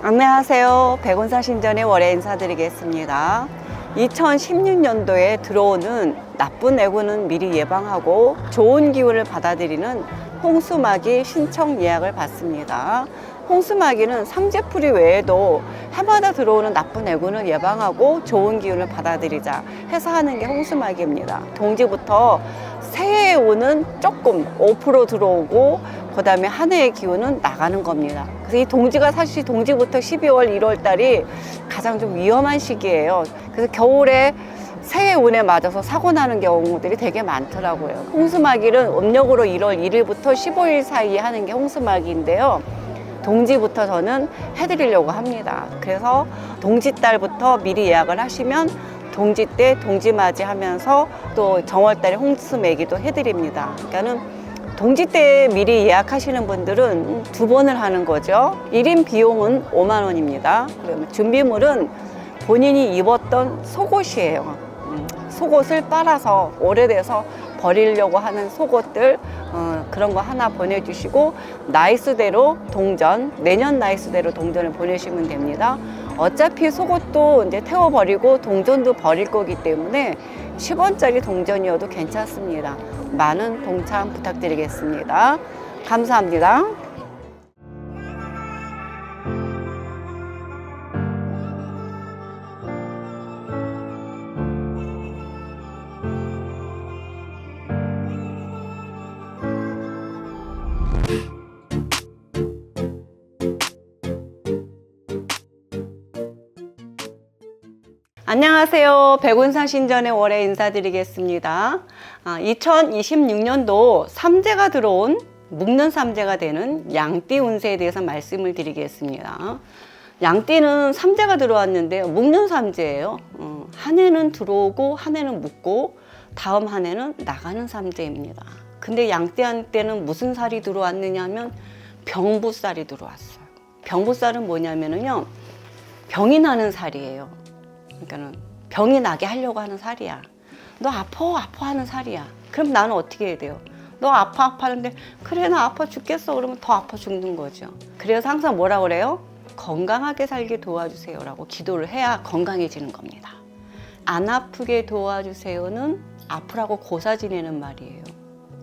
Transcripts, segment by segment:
안녕하세요. 백운사 신전의 월에 인사드리겠습니다. 2016년도에 들어오는 나쁜 애구는 미리 예방하고 좋은 기운을 받아들이는 홍수마기 신청 예약을 받습니다. 홍수마기는 삼재풀이 외에도 해마다 들어오는 나쁜 애구는 예방하고 좋은 기운을 받아들이자 해서 하는 게 홍수마기입니다. 동지부터 새해에 오는 조금 5% 들어오고 그 다음에 한 해의 기운은 나가는 겁니다. 그래서 이 동지가 사실 동지부터 12월, 1월 달이 가장 좀 위험한 시기예요. 그래서 겨울에 새해 운에 맞아서 사고 나는 경우들이 되게 많더라고요. 홍수마기는 음력으로 1월 1일부터 15일 사이에 하는 게 홍수마기인데요. 동지부터 저는 해드리려고 합니다. 그래서 동지달부터 미리 예약을 하시면 동지 때 동지맞이 하면서 또 정월달에 홍수매기도 해드립니다. 그러니까는 동지 때 미리 예약하시는 분들은 2번을 하는 거죠. 1인 비용은 5만 원입니다. 그러면 준비물은 본인이 입었던 속옷이에요. 속옷을 빨아서 오래돼서 버리려고 하는 속옷들 그런 거 하나 보내주시고 나이수대로 동전, 내년 나이수대로 동전을 보내시면 됩니다. 어차피 속옷도 이제 태워버리고 동전도 버릴 거기 때문에 10원짜리 동전이어도 괜찮습니다. 많은 동참 부탁드리겠습니다. 감사합니다. 안녕하세요. 백운사 신전의 월에 인사드리겠습니다. 2026년도 삼재가 들어온 묵는 삼재가 되는 양띠 운세에 대해서 말씀을 드리겠습니다. 양띠는 삼재가 들어왔는데요. 묵는 삼재예요. 한 해는 들어오고 한 해는 묵고 다음 한 해는 나가는 삼재입니다. 근데 양띠한테는 무슨 살이 들어왔느냐 하면 병부살이 들어왔어요. 병부살은 뭐냐면요. 병이 나는 살이에요. 그러니까는 병이 나게 하려고 하는 살이야. 너 아파 하는 살이야. 그럼 나는 어떻게 해야 돼요? 너 아파 하는데 그래 나 아파 죽겠어 그러면 더 아파 죽는 거죠. 그래서 항상 뭐라 그래요? 건강하게 살게 도와주세요 라고 기도를 해야 건강해지는 겁니다. 안 아프게 도와주세요는 아프라고 고사 지내는 말이에요.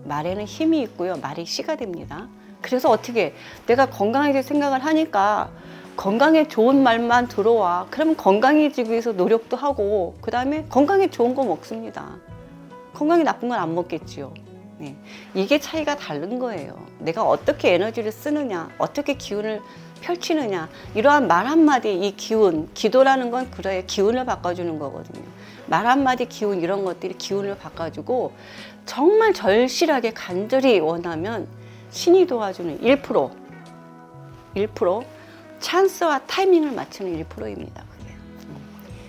말에는 힘이 있고요. 말이 씨가 됩니다. 그래서 어떻게 내가 건강하게 생각을 하니까 건강에 좋은 말만 들어와. 그러면 건강해지기 위해서 노력도 하고 그 다음에 건강에 좋은 거 먹습니다. 건강에 나쁜 건 안 먹겠지요. 네. 이게 차이가 다른 거예요. 내가 어떻게 에너지를 쓰느냐, 어떻게 기운을 펼치느냐, 이러한 말 한마디, 이 기운, 기도라는 건 그래 기운을 바꿔주는 거거든요. 말 한마디 기운, 이런 것들이 기운을 바꿔주고 정말 절실하게 간절히 원하면 신이 도와주는 1%, 찬스와 타이밍을 맞추는 1%입니다.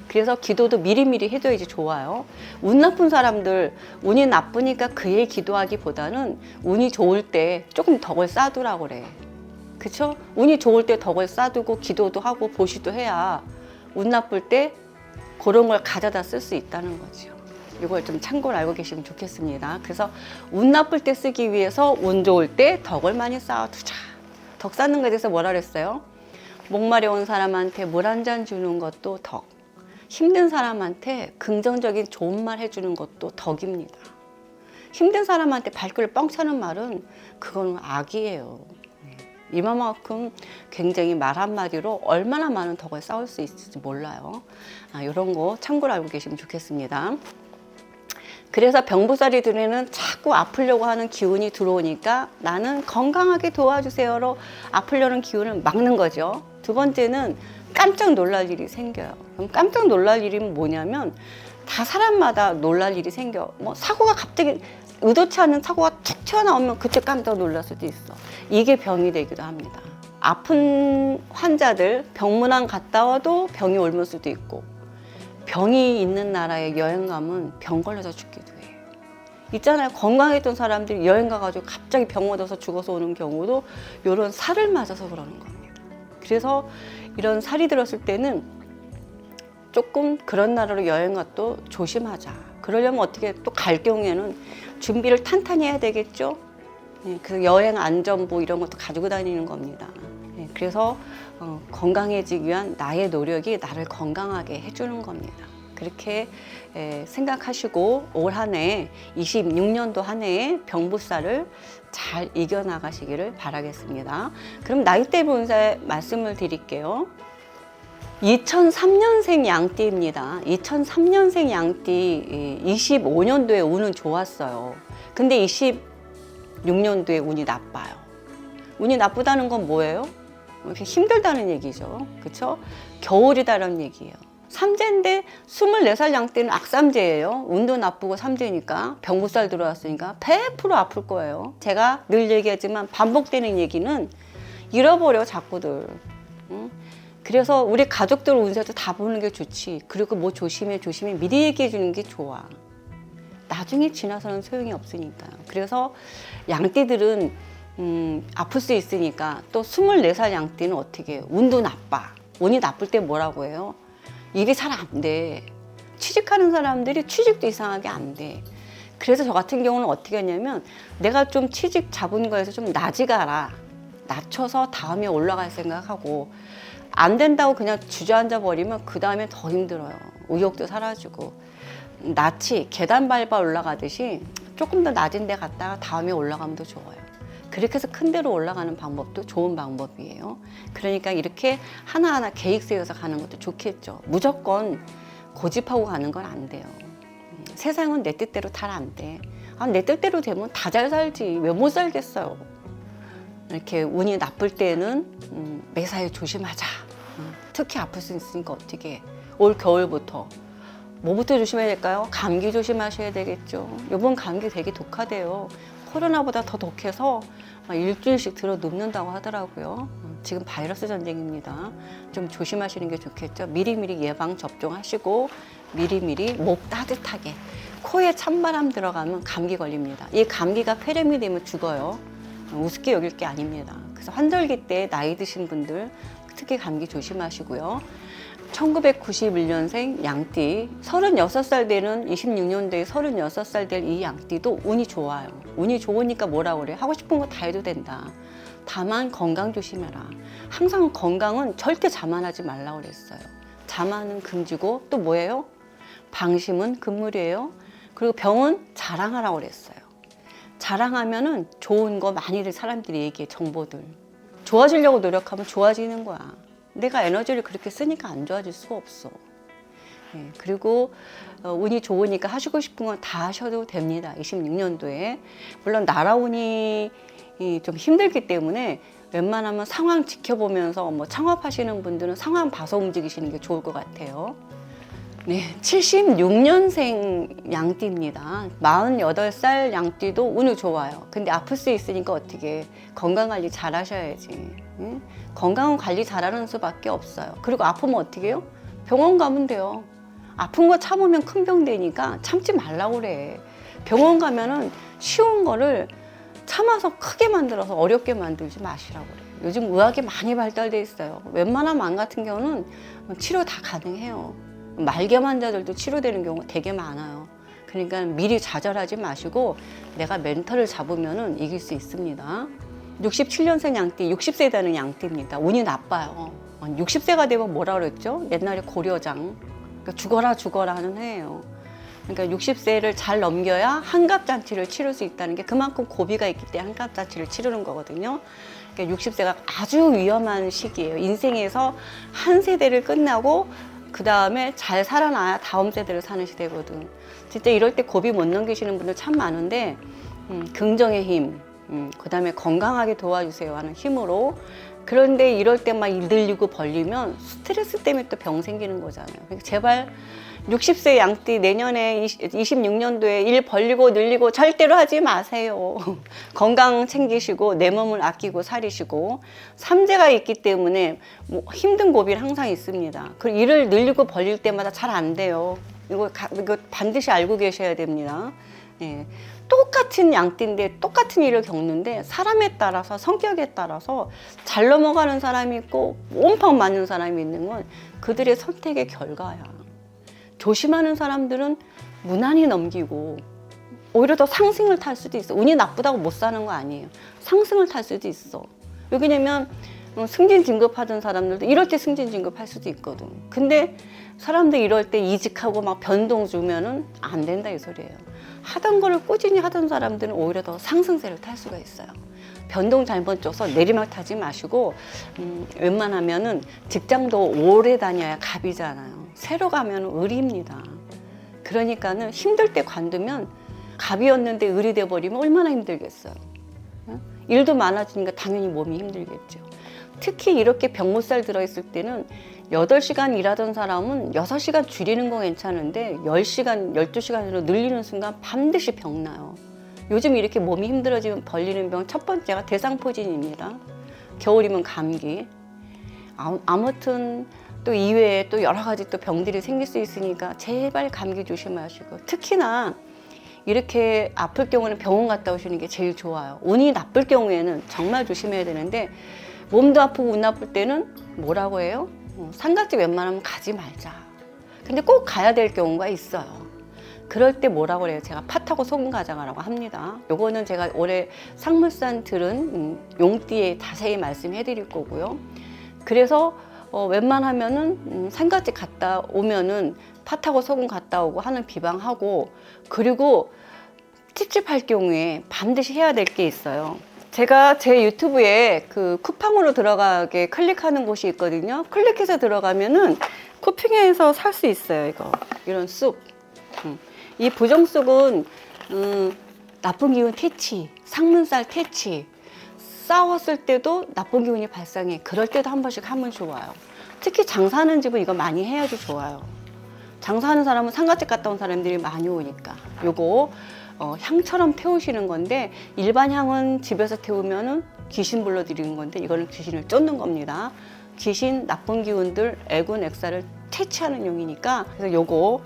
그래서 기도도 미리미리 해둬야지 좋아요. 운 나쁜 사람들, 운이 나쁘니까 그의 기도하기보다는 운이 좋을 때 조금 덕을 쌓두라고 그래. 그쵸? 운이 좋을 때 덕을 쌓두고 기도도 하고 보시도 해야 운 나쁠 때 그런 걸 가져다 쓸 수 있다는 거죠. 이걸 좀 참고로 알고 계시면 좋겠습니다. 그래서 운 나쁠 때 쓰기 위해서 운 좋을 때 덕을 많이 쌓아두자. 덕 쌓는 것에 대해서 뭐라 그랬어요? 목마려운 사람한테 물 한 잔 주는 것도 덕. 힘든 사람한테 긍정적인 좋은 말 해주는 것도 덕입니다. 힘든 사람한테 발길을 뻥 차는 말은 그건 악이에요. 이만큼 굉장히 말 한마디로 얼마나 많은 덕을 쌓을 수 있을지 몰라요. 이런 거 참고로 알고 계시면 좋겠습니다. 그래서 병부살이 들에는 자꾸 아프려고 하는 기운이 들어오니까 나는 건강하게 도와주세요로 아프려는 기운을 막는 거죠. 두 번째는 깜짝 놀랄 일이 생겨요. 그럼 깜짝 놀랄 일이 뭐냐면 다 사람마다 놀랄 일이 생겨. 뭐 사고가 갑자기 의도치 않은 사고가 툭 튀어나오면 그때 깜짝 놀랄 수도 있어. 이게 병이 되기도 합니다. 아픈 환자들 병문안 갔다 와도 병이 옮을 수도 있고 병이 있는 나라에 여행 가면 병 걸려서 죽기도 해요. 있잖아요. 건강했던 사람들이 여행 가가지고 갑자기 병 얻어서 죽어서 오는 경우도 이런 살을 맞아서 그러는 겁니다. 그래서 이런 살이 들었을 때는 조금 그런 나라로 여행 가도 조심하자. 그러려면 어떻게 또 갈 경우에는 준비를 탄탄히 해야 되겠죠. 네, 그래서 여행 안전보 이런 것도 가지고 다니는 겁니다. 네, 그래서 건강해지기 위한 나의 노력이 나를 건강하게 해주는 겁니다. 그렇게 생각하시고 올 한 해 26년도 한 해에 병부살을 잘 이겨나가시기를 바라겠습니다. 그럼 나이대 분사 말씀을 드릴게요. 2003년생 양띠입니다. 2003년생 양띠 25년도에 운은 좋았어요. 근데 26년도에 운이 나빠요. 운이 나쁘다는 건 뭐예요? 힘들다는 얘기죠. 그렇죠? 겨울이다라는 얘기예요. 삼재인데 24살 양띠는 악삼재예요. 운도 나쁘고 삼재니까 병부살 들어왔으니까 100% 아플 거예요. 제가 늘 얘기하지만 반복되는 얘기는 잃어버려 자꾸들. 응? 그래서 우리 가족들 운세도 다 보는 게 좋지. 그리고 뭐 조심해 미리 얘기해 주는 게 좋아. 나중에 지나서는 소용이 없으니까. 그래서 양띠들은 아플 수 있으니까. 또 24살 양띠는 어떻게 해요? 운도 나빠. 운이 나쁠 때 뭐라고 해요? 일이 잘 안 돼. 취직하는 사람들이 취직도 이상하게 안 돼. 그래서 저 같은 경우는 어떻게 하냐면 내가 좀 취직 잡은 거에서 좀 낮이가라. 낮춰서 다음에 올라갈 생각하고 안 된다고 그냥 주저앉아 버리면 그 다음에 더 힘들어요. 의욕도 사라지고. 낯이 계단 밟아 올라가듯이 조금 더 낮은 데 갔다가 다음에 올라가면 더 좋아요. 그렇게 해서 큰 데로 올라가는 방법도 좋은 방법이에요. 그러니까 이렇게 하나하나 계획 세워서 가는 것도 좋겠죠. 무조건 고집하고 가는 건 안 돼요. 세상은 내 뜻대로 잘 안 돼. 내 뜻대로 되면 다 잘 살지. 왜 못 살겠어요. 이렇게 운이 나쁠 때는 매사에 조심하자. 특히 아플 수 있으니까 어떻게 해. 올 겨울부터 뭐부터 조심해야 될까요? 감기 조심하셔야 되겠죠. 이번 감기 되게 독하대요. 코로나보다 더 독해서 일주일씩 들어 눕는다고 하더라고요. 지금 바이러스 전쟁입니다. 좀 조심하시는 게 좋겠죠. 미리미리 예방 접종하시고 미리미리 목 따뜻하게. 코에 찬바람 들어가면 감기 걸립니다. 이 감기가 폐렴이 되면 죽어요. 우습게 여길 게 아닙니다. 그래서 환절기 때 나이 드신 분들 특히 감기 조심하시고요. 1991년생 양띠 36살 되는 26년도에 36살 될 이 양띠도 운이 좋아요. 운이 좋으니까 뭐라고 그래? 하고 싶은 거 다 해도 된다. 다만 건강 조심해라. 항상 건강은 절대 자만하지 말라고 그랬어요. 자만은 금지고 또 뭐예요? 방심은 금물이에요. 그리고 병은 자랑하라고 그랬어요. 자랑하면은 좋은 거 많이들 사람들이 얘기해. 정보들 좋아지려고 노력하면 좋아지는 거야. 내가 에너지를 그렇게 쓰니까 안 좋아질 수가 없어. 그리고 운이 좋으니까 하시고 싶은 건 다 하셔도 됩니다. 26년도에. 물론 나라 운이 좀 힘들기 때문에 웬만하면 상황 지켜보면서 뭐 창업하시는 분들은 상황 봐서 움직이시는 게 좋을 것 같아요. 네, 76년생 양띠입니다. 48살 양띠도 운이 좋아요. 근데 아플 수 있으니까 어떻게 건강관리 잘 하셔야지. 응? 건강관리 잘하는 수밖에 없어요. 그리고 아프면 어떻게 해요? 병원 가면 돼요. 아픈 거 참으면 큰 병 되니까 참지 말라고 그래. 병원 가면은 쉬운 거를 참아서 크게 만들어서 어렵게 만들지 마시라고 그래. 요즘 의학이 많이 발달돼 있어요. 웬만한 암 같은 경우는 치료 다 가능해요. 말기암 환자들도 치료되는 경우가 되게 많아요. 그러니까 미리 좌절하지 마시고 내가 멘탈을 잡으면 이길 수 있습니다. 67년생 양띠, 60세 되는 양띠입니다. 운이 나빠요. 60세가 되면 뭐라 그랬죠? 옛날에 고려장. 그러니까 죽어라 하는 해예요. 그러니까 60세를 잘 넘겨야 한갑잔치를 치를 수 있다는 게 그만큼 고비가 있기 때문에 한갑잔치를 치르는 거거든요. 그러니까 60세가 아주 위험한 시기예요. 인생에서 한 세대를 끝나고 그 다음에 잘 살아나야 다음 세대를 사는 시대거든. 진짜 이럴 때 고비 못 넘기시는 분들 참 많은데 긍정의 힘, 그 다음에 건강하게 도와주세요 하는 힘으로. 그런데 이럴 때 막 일 늘리고 벌리면 스트레스 때문에 또 병 생기는 거잖아요. 그러니까 제발 60세 양띠 내년에 26년도에 일 벌리고 늘리고 절대로 하지 마세요. 건강 챙기시고 내 몸을 아끼고 살이시고 삼재가 있기 때문에 뭐 힘든 고비는 항상 있습니다. 그리고 일을 늘리고 벌릴 때마다 잘 안 돼요. 이거 반드시 알고 계셔야 됩니다. 예. 똑같은 양띠인데 똑같은 일을 겪는데 사람에 따라서 성격에 따라서 잘 넘어가는 사람이 있고 온팡 맞는 사람이 있는 건 그들의 선택의 결과야. 조심하는 사람들은 무난히 넘기고 오히려 더 상승을 탈 수도 있어. 운이 나쁘다고 못 사는 거 아니에요. 상승을 탈 수도 있어. 왜냐면 승진 진급하던 사람들도 이럴 때 승진 진급할 수도 있거든. 근데 사람들 이럴 때 이직하고 막 변동 주면은 안 된다 이 소리예요. 하던 거를 꾸준히 하던 사람들은 오히려 더 상승세를 탈 수가 있어요. 변동 잘못 줘서 내리막 타지 마시고 웬만하면은 직장도 오래 다녀야 갑이잖아요. 새로 가면 을입니다. 그러니까는 힘들 때 관두면 갑이었는데 을이 돼버리면 얼마나 힘들겠어요. 일도 많아지니까 당연히 몸이 힘들겠죠. 특히 이렇게 병못살 들어있을 때는 8시간 일하던 사람은 6시간 줄이는 건 괜찮은데 10시간, 12시간으로 늘리는 순간 반드시 병나요. 요즘 이렇게 몸이 힘들어지면 벌리는 병 첫 번째가 대상포진입니다. 겨울이면 감기. 아무튼 또 이외에 또 여러 가지 또 병들이 생길 수 있으니까 제발 감기 조심하시고, 특히나 이렇게 아플 경우는 병원 갔다 오시는 게 제일 좋아요. 운이 나쁠 경우에는 정말 조심해야 되는데, 몸도 아프고 운 나쁠 때는 뭐라고 해요? 삼각지 웬만하면 가지 말자. 근데 꼭 가야 될 경우가 있어요. 그럴 때 뭐라고 그래요? 제가 팥하고 소금 가져가라고 합니다. 요거는 제가 올해 상물산 들은 용띠에 자세히 말씀해 드릴 거고요. 그래서 웬만하면은 삼각지 갔다 오면은 팥하고 소금 갔다 오고 하는 비방하고, 그리고 찝찝할 경우에 반드시 해야 될 게 있어요. 제가 제 유튜브에 그 쿠팡으로 들어가게 클릭하는 곳이 있거든요. 클릭해서 들어가면은 쿠팡에서 살 수 있어요. 이런 쑥. 이 부정쑥은 나쁜 기운 퇴치, 상문살 퇴치, 싸웠을 때도 나쁜 기운이 발생해. 그럴 때도 한 번씩 하면 좋아요. 특히 장사하는 집은 이거 많이 해야지 좋아요. 장사하는 사람은 상가집 갔다 온 사람들이 많이 오니까. 요거 향처럼 태우시는 건데, 일반 향은 집에서 태우면은 귀신 불러들이는 건데, 이거는 귀신을 쫓는 겁니다. 귀신, 나쁜 기운들, 애군, 액사를 퇴치하는 용이니까. 그래서 요거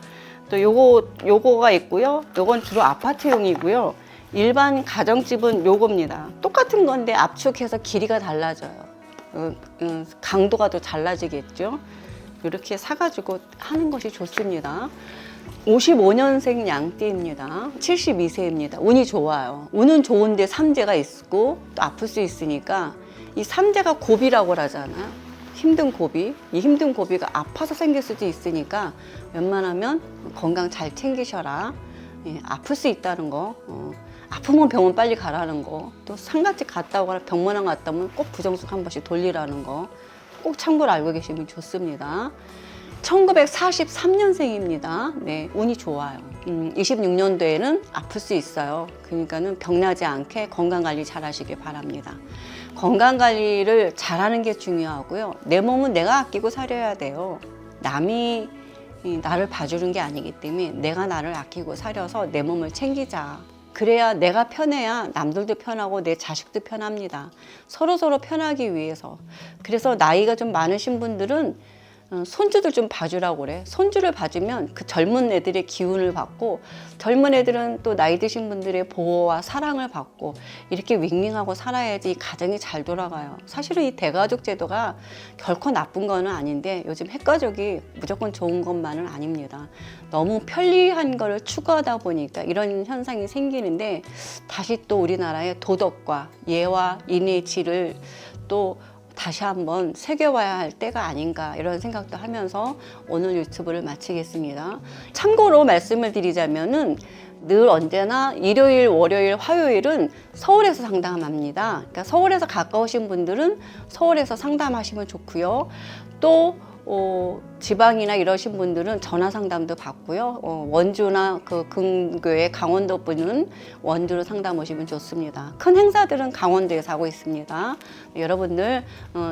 또 요거가 있고요. 요건 주로 아파트용이고요. 일반 가정집은 요겁니다. 똑같은 건데 압축해서 길이가 달라져요. 강도가 더 달라지겠죠. 이렇게 사가지고 하는 것이 좋습니다. 55년생 양띠입니다. 72세입니다. 운이 좋아요. 운은 좋은데 삼재가 있고 또 아플 수 있으니까, 이 삼재가 고비라고 하잖아요. 힘든 고비. 이 힘든 고비가 아파서 생길 수도 있으니까 웬만하면 건강 잘 챙기셔라. 예, 아플 수 있다는 거, 아프면 병원 빨리 가라는 거, 또 상가집 갔다 오거나 병문안 갔다 오면 꼭 부정숙 한 번씩 돌리라는 거 꼭 참고로 알고 계시면 좋습니다. 1943년생입니다. 네, 운이 좋아요. 26년도에는 아플 수 있어요. 그러니까는 병나지 않게 건강관리 잘 하시길 바랍니다. 건강관리를 잘하는 게 중요하고요. 내 몸은 내가 아끼고 살아야 돼요. 남이 나를 봐주는 게 아니기 때문에 내가 나를 아끼고 살려서 내 몸을 챙기자. 그래야 내가 편해야 남들도 편하고 내 자식도 편합니다. 서로서로 편하기 위해서. 그래서 나이가 좀 많으신 분들은 손주들 좀 봐주라고 그래. 손주를 봐주면 그 젊은 애들의 기운을 받고, 젊은 애들은 또 나이 드신 분들의 보호와 사랑을 받고, 이렇게 윙윙하고 살아야지 가정이 잘 돌아가요. 사실은 이 대가족 제도가 결코 나쁜 거는 아닌데, 요즘 핵가족이 무조건 좋은 것만은 아닙니다. 너무 편리한 거를 추구하다 보니까 이런 현상이 생기는데, 다시 또 우리나라의 도덕과 예와 인의 질을 또 다시 한번 새겨봐야 할 때가 아닌가, 이런 생각도 하면서 오늘 유튜브를 마치겠습니다. 참고로 말씀을 드리자면은 늘 언제나 일요일, 월요일, 화요일은 서울에서 상담합니다. 그러니까 서울에서 가까우신 분들은 서울에서 상담하시면 좋고요. 또 지방이나 이러신 분들은 전화 상담도 받고요. 원주나 그 근교의 강원도 분은 원주로 상담 오시면 좋습니다. 큰 행사들은 강원도에서 하고 있습니다. 여러분들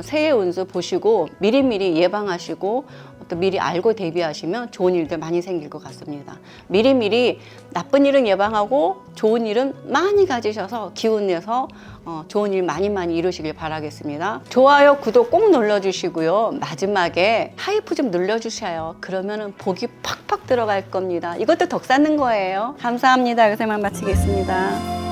새해 운수 보시고 미리미리 예방하시고 또 미리 알고 대비하시면 좋은 일들 많이 생길 것 같습니다. 미리미리 나쁜 일은 예방하고 좋은 일은 많이 가지셔서 기운 내서 좋은 일 많이 이루시길 바라겠습니다. 좋아요, 구독 꼭 눌러주시고요. 마지막에 하이프 좀 눌러주셔요. 그러면은 복이 팍팍 들어갈 겁니다. 이것도 덕 쌓는 거예요. 감사합니다. 여기서만 마치겠습니다.